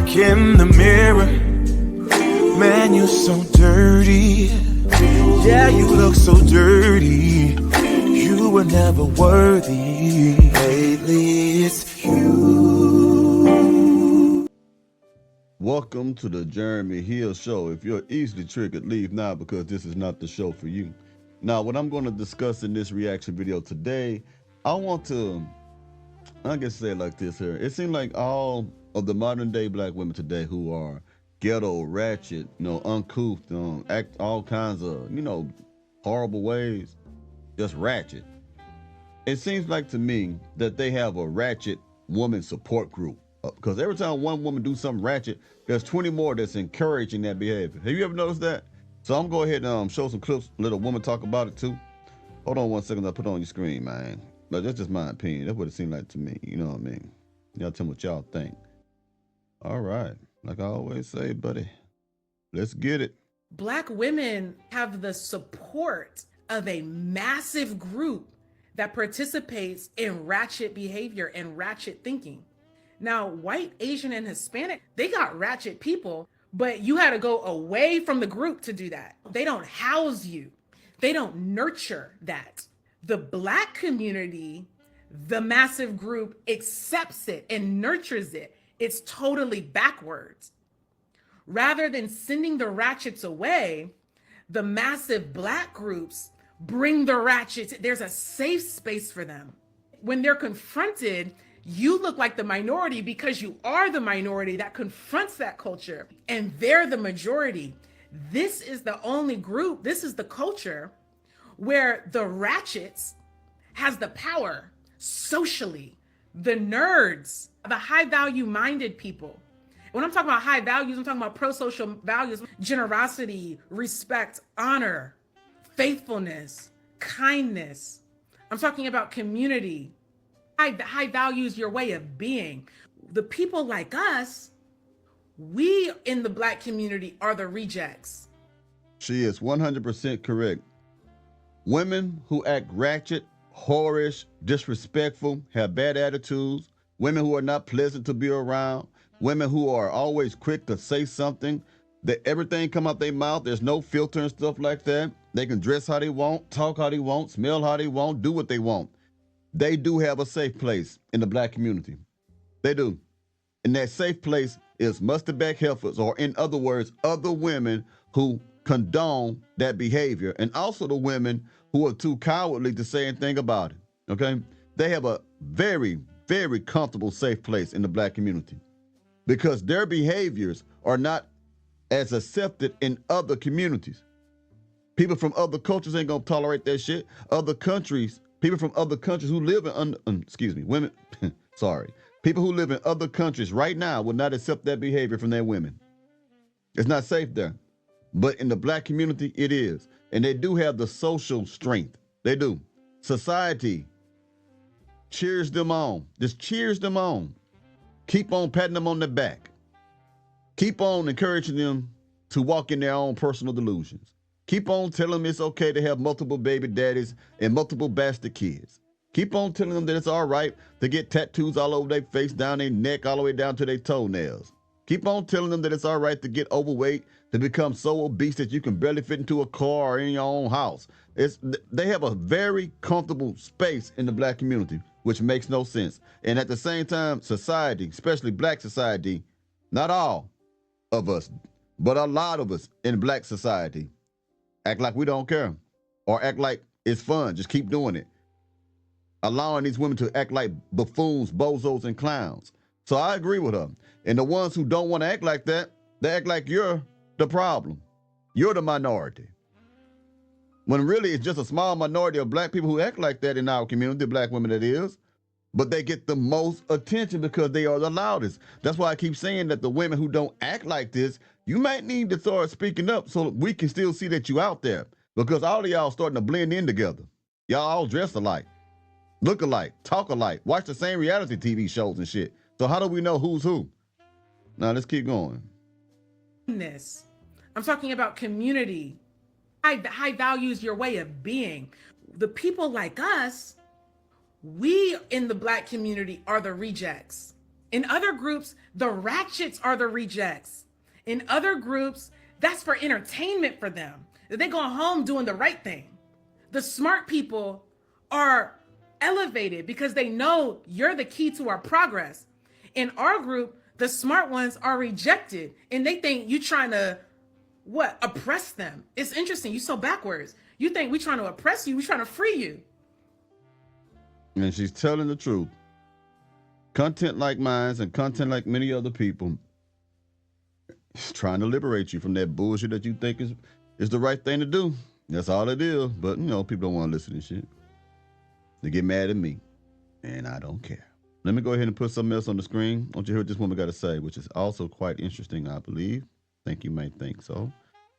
look in the mirror, man, you're so dirty. Yeah, you look so dirty. You were never worthy. Lately, it's you. Welcome to the Jeremy Hill Show. If you're easily triggered, leave now because this is not the show for you. Now, what I'm going to discuss in this reaction video today, I guess say it like this here. It seems like all of the modern day black women today who are ghetto, ratchet, uncouth, act all kinds of, horrible ways, just ratchet. It seems like to me that they have a ratchet woman support group. Because every time one woman do something ratchet, there's 20 more that's encouraging that behavior. Have you ever noticed that? So I'm going to go ahead and show some clips, let a woman talk about it too. Hold on 1 second, I'll put it on your screen, man. But that's just my opinion. That's what it seemed like to me. You know what I mean? Y'all tell me what y'all think. All right. Like I always say, buddy, let's get it. Black women have the support of a massive group that participates in ratchet behavior and ratchet thinking. Now, white, Asian, and Hispanic, they got ratchet people, but you had to go away from the group to do that. They don't house you. They don't nurture that. The Black community, the massive group accepts it and nurtures it. It's totally backwards. Rather than sending the ratchets away, the massive Black groups bring the ratchets. There's a safe space for them. When they're confronted, you look like the minority because you are the minority that confronts that culture, and they're the majority. This is the only group, this is the culture where the ratchets has the power socially, the nerds, the high value minded people. When I'm talking about high values, I'm talking about pro-social values, generosity, respect, honor, faithfulness, kindness. I'm talking about community. High values your way of being. The people like us, we in the Black community are the rejects. She is 100% correct. Women who act ratchet, whorish, disrespectful, have bad attitudes, women who are not pleasant to be around, women who are always quick to say something, that everything come out their mouth, there's no filter and stuff like that. They can dress how they want, talk how they want, smell how they want, do what they want. They do have a safe place in the Black community. They do. And that safe place is mustard-back heifers, or in other words, other women who condone that behavior, and also the women who are too cowardly to say anything about it, okay? They have a very, very comfortable, safe place in the Black community because their behaviors are not as accepted in other communities. People from other cultures ain't gonna tolerate that shit. Other countries, people from other countries who live in, women, sorry. People who live in other countries right now will not accept that behavior from their women. It's not safe there. But in the Black community, it is. And they do have the social strength. They do. Society cheers them on. Just cheers them on. Keep on patting them on the back. Keep on encouraging them to walk in their own personal delusions. Keep on telling them it's okay to have multiple baby daddies and multiple bastard kids. Keep on telling them that it's all right to get tattoos all over their face, down their neck, all the way down to their toenails. Keep on telling them that it's all right to get overweight, to become so obese that you can barely fit into a car or in your own house. They have a very comfortable space in the Black community, which makes no sense. And at the same time, society, especially Black society, not all of us, but a lot of us in Black society, act like we don't care or act like it's fun. Just keep doing it. Allowing these women to act like buffoons, bozos, and clowns. So I agree with her. And the ones who don't want to act like that, they act like you're the problem. You're the minority. When really it's just a small minority of Black people who act like that in our community, Black women that is, but they get the most attention because they are the loudest. That's why I keep saying that the women who don't act like this, you might need to start speaking up so we can still see that you out there, because all of y'all starting to blend in together. Y'all all dress alike, look alike, talk alike, watch the same reality TV shows and shit. So how do we know who's who? Now let's keep going. I'm talking about community. High values your way of being. The people like us, we in the Black community are the rejects. In other groups, the ratchets are the rejects. In other groups, that's for entertainment for them. They go home doing the right thing. The smart people are elevated because they know you're the key to our progress. In our group, the smart ones are rejected and they think you trying to oppress them. It's interesting. You so backwards. You think we trying to oppress you. We trying to free you. And she's telling the truth. Content like mine and content like many other people is trying to liberate you from that bullshit that you think is the right thing to do. That's all it is. But, people don't want to listen to shit. They get mad at me, and I don't care. Let me go ahead and put something else on the screen. I want you to hear what this woman got to say, which is also quite interesting, I believe. Think you may think so.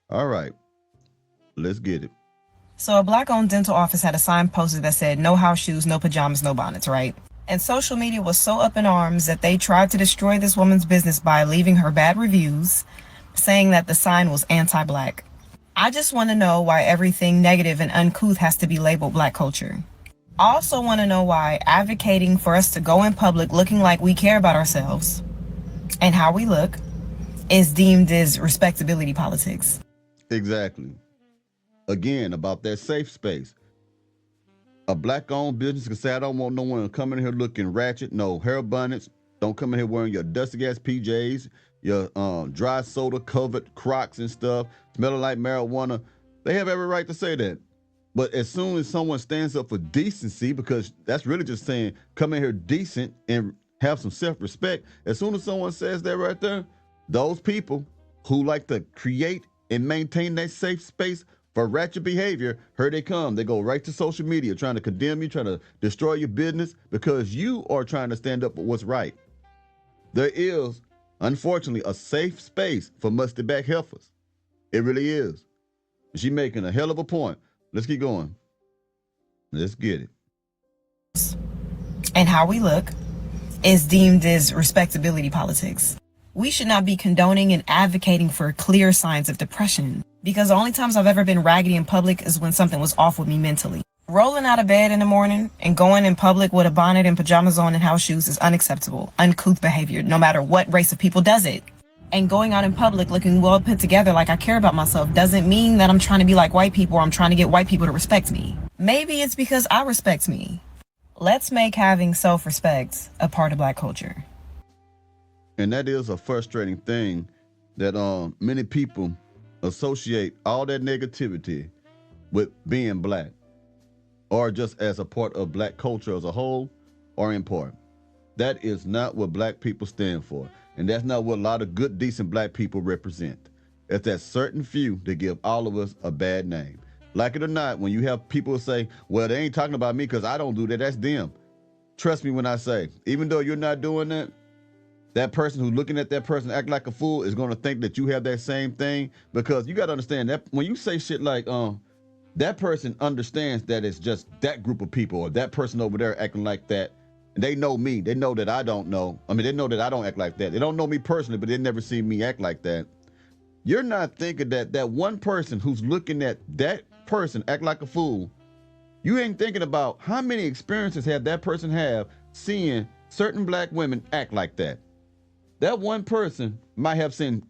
All right. Let's get it. So a Black-owned dental office had a sign posted that said, no house shoes, no pajamas, no bonnets, right? And social media was so up in arms that they tried to destroy this woman's business by leaving her bad reviews, saying that the sign was anti-Black. I just want to know why everything negative and uncouth has to be labeled Black culture. I also want to know why advocating for us to go in public looking like we care about ourselves and how we look is deemed as respectability politics. Exactly. Again, about that safe space. A Black-owned business can say, I don't want no one coming here looking ratchet. No hair bonnets. Don't come in here wearing your dusty-ass PJs, your dry soda-covered Crocs and stuff, smelling like marijuana. They have every right to say that. But as soon as someone stands up for decency, because that's really just saying, come in here decent and have some self-respect. As soon as someone says that right there, those people who like to create and maintain that safe space for ratchet behavior, here they come. They go right to social media trying to condemn you, trying to destroy your business because you are trying to stand up for what's right. There is, unfortunately, a safe space for musty back heifers. It really is. She's making a hell of a point. Let's keep going. Let's get it. And how we look is deemed as respectability politics. We should not be condoning and advocating for clear signs of depression, because the only times I've ever been raggedy in public is when something was off with me mentally. Rolling out of bed in the morning and going in public with a bonnet and pajamas on and house shoes is unacceptable, uncouth behavior, no matter what race of people does it. And going out in public looking well put together like I care about myself doesn't mean that I'm trying to be like white people or I'm trying to get white people to respect me. Maybe it's because I respect me. Let's make having self-respect a part of Black culture. And that is a frustrating thing that many people associate all that negativity with being Black, or just as a part of Black culture as a whole, or in part. That is not what Black people stand for. And that's not what a lot of good, decent Black people represent. It's that certain few that give all of us a bad name. Like it or not, when you have people say, well, they ain't talking about me because I don't do that, that's them. Trust me when I say, even though you're not doing that, that person who's looking at that person act like a fool is going to think that you have that same thing, because you got to understand that when you say shit like, that person understands that it's just that group of people or that person over there acting like that. And they know me. They know that I don't know. I mean, they know that I don't act like that. They don't know me personally, but they never see me act like that. You're not thinking that that one person who's looking at that person act like a fool, you ain't thinking about how many experiences have that person have seeing certain Black women act like that. That one person might have seen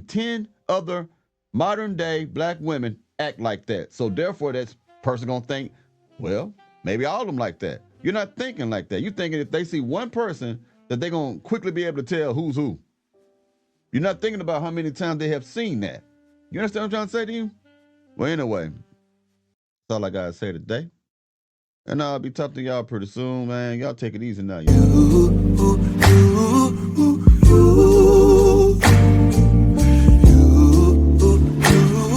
10 other modern day Black women act like that. So therefore that person gonna think, well, maybe all of them like that. You're not thinking like that. You're thinking if they see one person that they're gonna quickly be able to tell who's who. You're not thinking about how many times they have seen that. You understand what I'm trying to say to you? Well, anyway, that's all I gotta say today. And I'll be talking to y'all pretty soon, man. Y'all take it easy now. Yeah.